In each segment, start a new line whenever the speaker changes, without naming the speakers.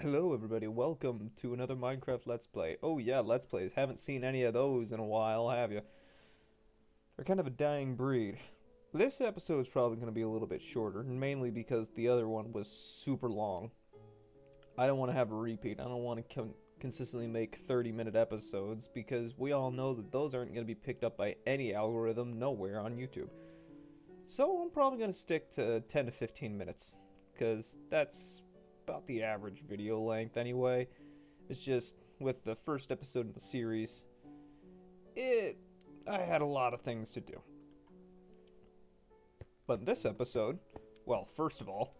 Hello everybody, welcome to another Minecraft Let's Play. Oh yeah, Let's Plays. Haven't seen any of those in a while, have you? They're kind of a dying breed. This episode is probably going to be a little bit shorter, mainly because the other one was super long. I don't want to have a repeat. I don't want to consistently make 30-minute episodes, because we all know that those aren't going to be picked up by any algorithm nowhere on YouTube. So I'm probably going to stick to 10 to 15 minutes, because that's about the average video length anyway. It's just with the first episode of the series, I had a lot of things to do. But in this episode, well, first of all,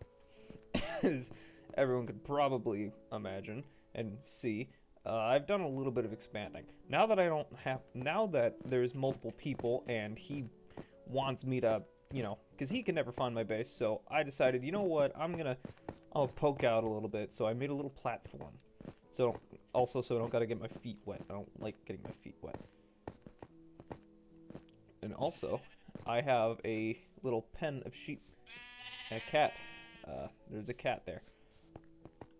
as everyone could probably imagine and see, I've done a little bit of expanding. Now that there's multiple people and he wants me to, because he can never find my base, so I decided, you know what, I'll poke out a little bit, so I made a little platform. So I don't gotta get my feet wet. I don't like getting my feet wet. And also, I have a little pen of sheep and a cat. There's a cat there.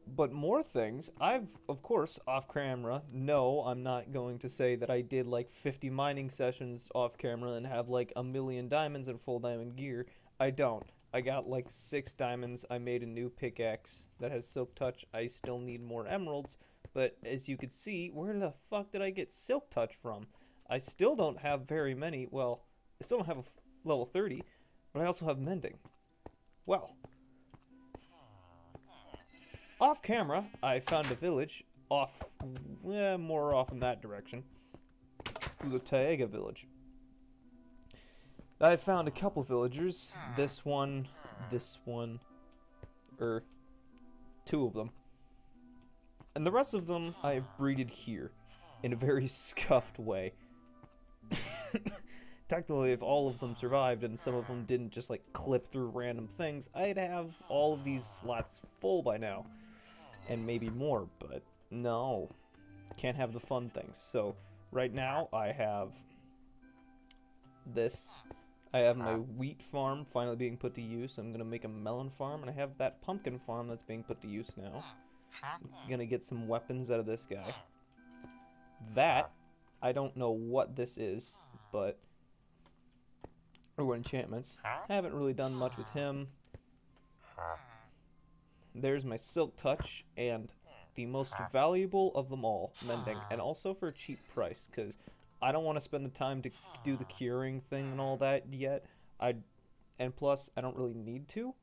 But more things, of course, off camera, no, I'm not going to say that I did like 50 mining sessions off camera and have like a million diamonds and full diamond gear. I don't. I got like 6 diamonds. I made a new pickaxe that has silk touch. I still need more emeralds, but as you can see, where the fuck did I get silk touch from? I still don't have very many. Well, I still don't have a level 30, but I also have mending. Well, off camera, I found a village more off in that direction. It was a Taiga village. I found a couple villagers. This one, or 2 of them. And the rest of them I have breeded here in a very scuffed way. Technically, if all of them survived and some of them didn't just like clip through random things, I'd have all of these slots full by now. And maybe more, but no. Can't have the fun things. So right now I have this. I have my wheat farm finally being put to use. I'm gonna make a melon farm, and I have that pumpkin farm that's being put to use now. I'm gonna get some weapons out of this guy. That, I don't know what this is, but... or enchantments. I haven't really done much with him. There's my silk touch, and the most valuable of them all, mending, and also for a cheap price, because I don't want to spend the time to do the curing thing and all that yet. And plus, I don't really need to,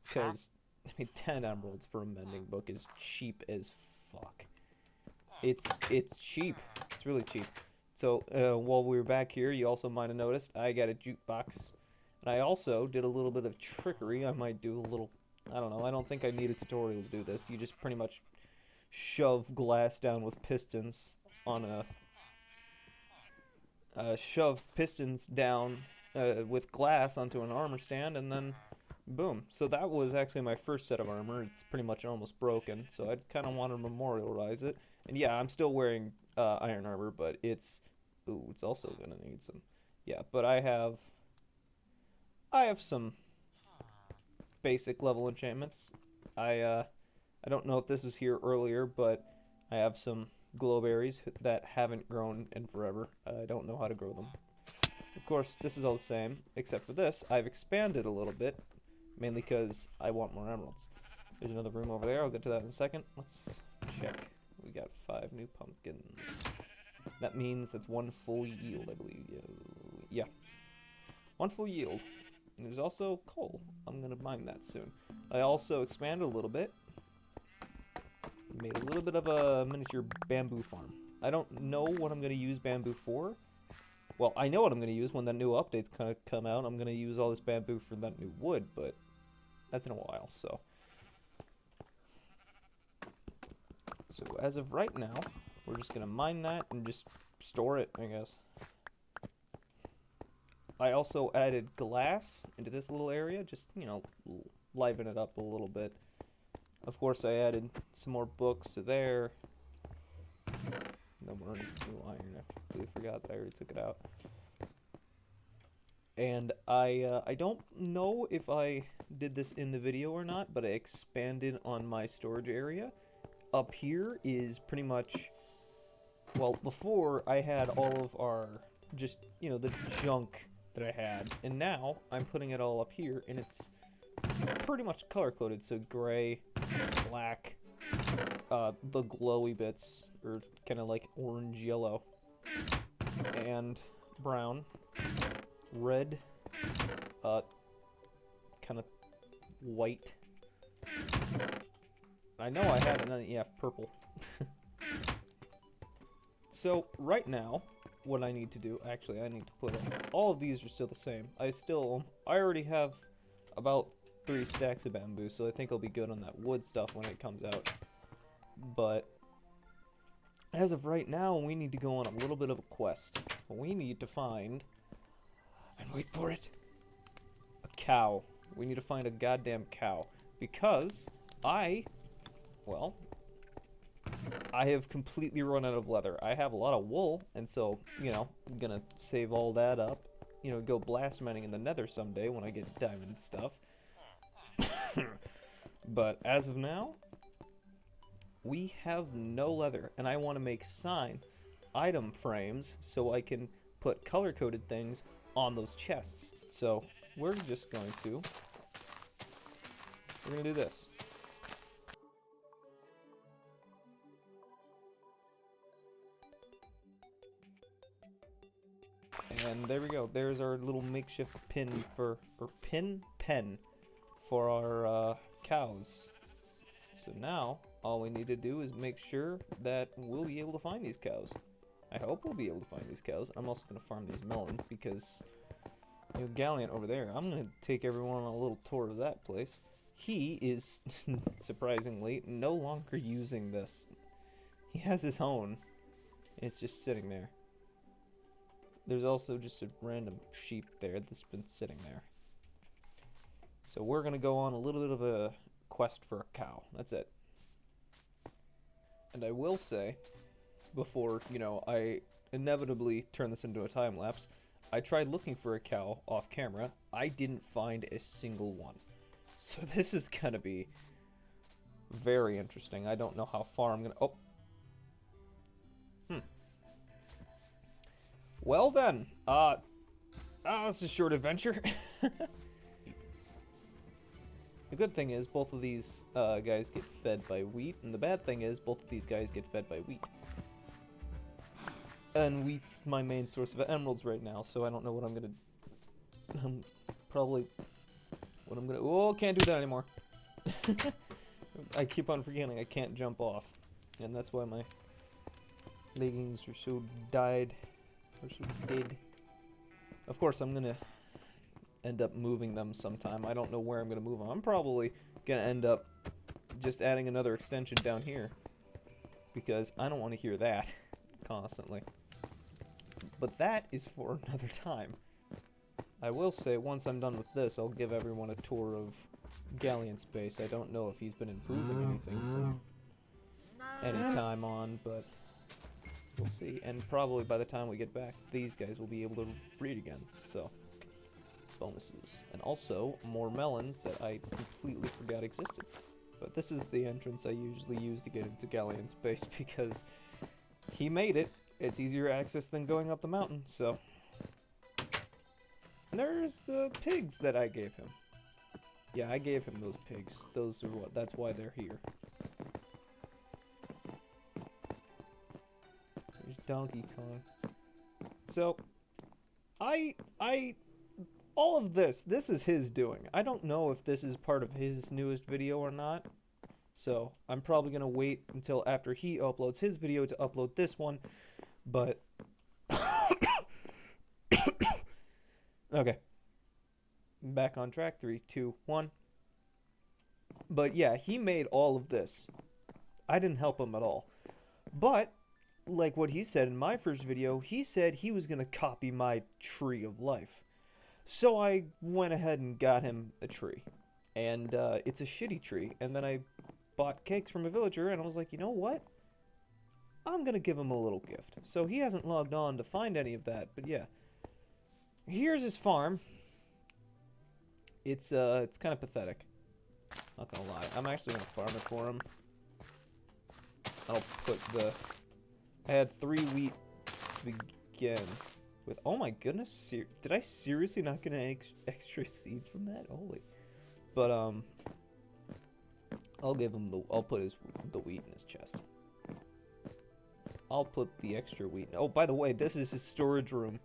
because I mean, 10 emeralds for a mending book is cheap as fuck. It's cheap. It's really cheap. So while we were back here, you also might have noticed I got a jukebox, and I also did a little bit of trickery. I might do a little. I don't know. I don't think I need a tutorial to do this. You just pretty much shove glass down with pistons on a. Shove pistons down with glass onto an armor stand, and then boom. So that was actually my first set of armor. It's pretty much almost broken, so I kind of want to memorialize it. And yeah, I'm still wearing iron armor, but it's also gonna need some. Yeah, but I have some basic level enchantments. I don't know if this was here earlier, but I have some glowberries that haven't grown in forever. I don't know how to grow them. Of course, this is all the same, except for this. I've expanded a little bit, mainly because I want more emeralds. There's another room over there. I'll get to that in a second. Let's check. We got 5 new pumpkins. That means that's 1 full yield, I believe. Yeah. 1 full yield. There's also coal. I'm going to mine that soon. I also expanded a little bit. Made a little bit of a miniature bamboo farm. I don't know what I'm going to use bamboo for. Well, I know what I'm going to use when the new updates kind of come out. I'm going to use all this bamboo for that new wood, but that's in a while, so. So as of right now, we're just going to mine that and just store it, I guess. I also added glass into this little area, just, liven it up a little bit. Of course, I added some more books to there. No more new iron. I completely forgot that I already took it out. And I don't know if I did this in the video or not, but I expanded on my storage area. Up here is pretty much, well, before I had all of our, just, you know, the junk that I had, and now I'm putting it all up here, and it's pretty much color-coded, so gray, black, the glowy bits, or kind of like orange-yellow, and brown, red, kind of white. I know I had another, yeah, purple. So, right now, what I need to do, actually, I need to put all of these are still the same. I already have about 3 stacks of bamboo, so I think I'll be good on that wood stuff when it comes out. But, as of right now, we need to go on a little bit of a quest. We need to find, and wait for it, a cow. We need to find a goddamn cow. Because I have completely run out of leather. I have a lot of wool, and so, you know, I'm gonna save all that up. You know, go blast mining in the nether someday when I get diamond stuff. But as of now, we have no leather, and I want to make item frames so I can put color-coded things on those chests. So we're just going to do this. And there we go. There's our little makeshift pen for our cows. So now all we need to do is make sure that we'll be able to find these cows. I hope we'll be able to find these cows. I'm also going to farm these melons because, you know, Gallant over there, I'm going to take everyone on a little tour of that place. He is, surprisingly, no longer using this. He has his own. It's just sitting there. There's also just a random sheep there that's been sitting there. So we're going to go on a little bit of a quest for a cow. That's it. And I will say, before, you know, I inevitably turn this into a time lapse, I tried looking for a cow off camera. I didn't find a single one. So this is going to be very interesting. I don't know how far I'm going to... Oh. Well then, it's a short adventure. The good thing is both of these guys get fed by wheat, and the bad thing is both of these guys get fed by wheat. And wheat's my main source of emeralds right now, so I don't know what I'm gonna... Oh, can't do that anymore. I keep on forgetting I can't jump off. And that's why my leggings are so dead. Of course, I'm gonna end up moving them sometime. I don't know where I'm gonna move them. I'm probably gonna end up just adding another extension down here because I don't want to hear that constantly. But that is for another time. I will say, once I'm done with this, I'll give everyone a tour of Gallant's base. I don't know if he's been improving anything from any time on, but we'll see. And probably by the time we get back, these guys will be able to breed again. So, bonuses. And also, more melons that I completely forgot existed. But this is the entrance I usually use to get into Gallant's base because he made it. It's easier access than going up the mountain, so... And there's the pigs that I gave him. Yeah, I gave him those pigs. Those are what, that's why they're here. There's Donkey Kong. So, all of this is his doing. I don't know if this is part of his newest video or not. So, I'm probably going to wait until after he uploads his video to upload this one. But... Okay. Back on track. 3, 2, 1. But yeah, he made all of this. I didn't help him at all. But, like what he said in my first video, he said he was going to copy my tree of life. So I went ahead and got him a tree. And it's a shitty tree. And then I bought cakes from a villager, and I was like, you know what? I'm going to give him a little gift. So he hasn't logged on to find any of that, but yeah. Here's his farm. It's kind of pathetic. Not gonna lie. I'm actually gonna farm it for him. I'll put the... I had 3 wheat to begin with. Oh my goodness, did I seriously not get any extra seeds from that? Holy. But, I'll give him I'll put the wheat in his chest. I'll put the extra wheat. Oh, by the way, this is his storage room.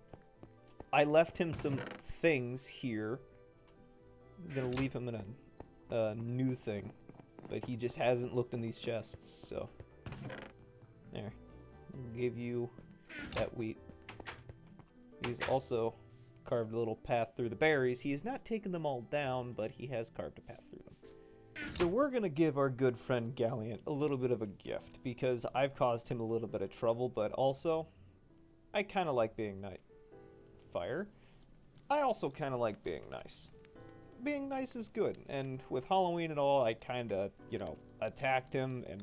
I left him some things here. I'm gonna leave him in a new thing, but he just hasn't looked in these chests, so there. I'll give you that wheat. He's also carved a little path through the berries. He has not taken them all down, but he has carved a path through them. So we're gonna give our good friend Galliant a little bit of a gift, because I've caused him a little bit of trouble, but also I kind of like being nice. Fire. I also kind of like being nice. Being nice is good, and with Halloween and all, I kind of, you know, attacked him and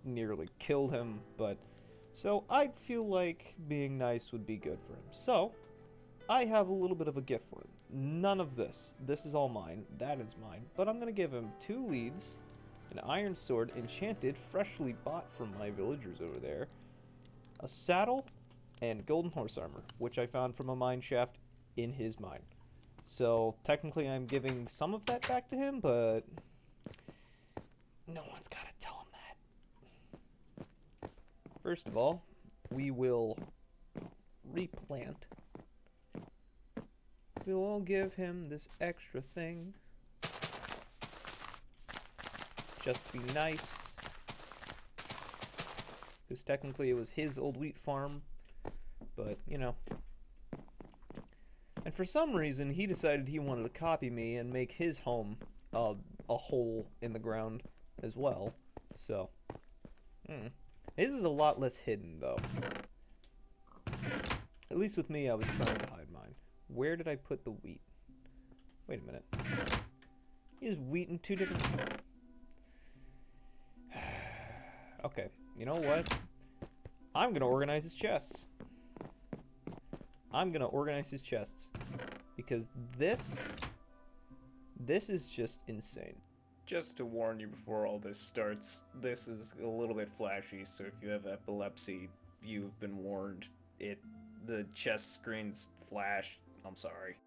nearly killed him, but so I feel like being nice would be good for him. So I have a little bit of a gift for him. None of this. This is all mine. That is mine. But I'm going to give him 2 leads, an iron sword, enchanted, freshly bought from my villagers over there, a saddle, and golden horse armor, which I found from a mine shaft in his mine. So technically I'm giving some of that back to him, but no one's got to tell him that. First of all, we will replant. We'll all give him this extra thing. Just to be nice. Because technically it was his old wheat farm. But, you know. And for some reason, he decided he wanted to copy me and make his home a hole in the ground as well. So, His is a lot less hidden, though. At least with me, I was trying to hide mine. Where did I put the wheat? Wait a minute. Is wheat in 2 different... Okay, you know what? I'm gonna organize his chests. I'm gonna organize his chests. Because this is just insane.
Just to warn you before all this starts, this is a little bit flashy, so if you have epilepsy, you've been warned. The chest screens flash. I'm sorry.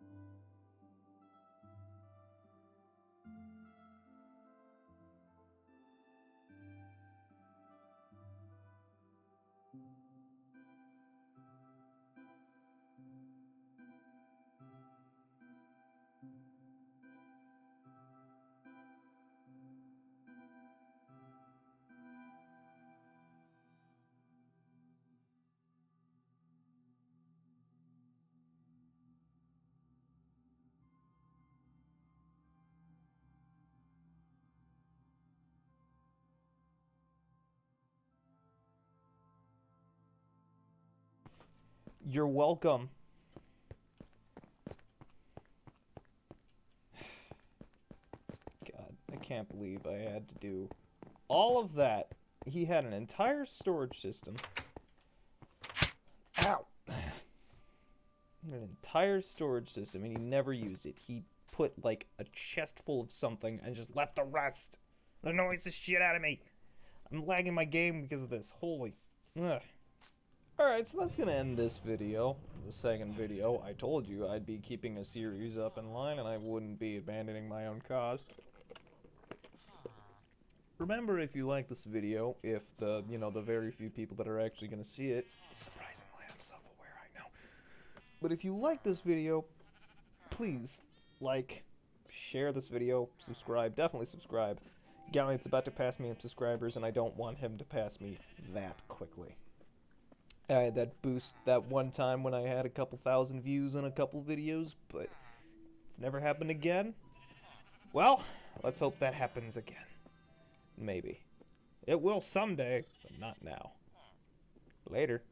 You're welcome. God, I can't believe I had to do all of that. He had an entire storage system. Ow! An entire storage system, and he never used it. He put, like, a chest full of something and just left the rest. That annoys the shit out of me. I'm lagging my game because of this. Holy. Ugh. Alright, so that's gonna end this video. The second video. I told you I'd be keeping a series up in line and I wouldn't be abandoning my own cause. Remember, if you like this video, if the very few people that are actually gonna see it, surprisingly, I'm self-aware, I know. But if you like this video, please like, share this video, subscribe, definitely subscribe. Galliant's about to pass me in subscribers and I don't want him to pass me that quickly. I had that boost that one time when I had a couple thousand views on a couple videos, but it's never happened again. Well, let's hope that happens again. Maybe. It will someday, but not now. Later.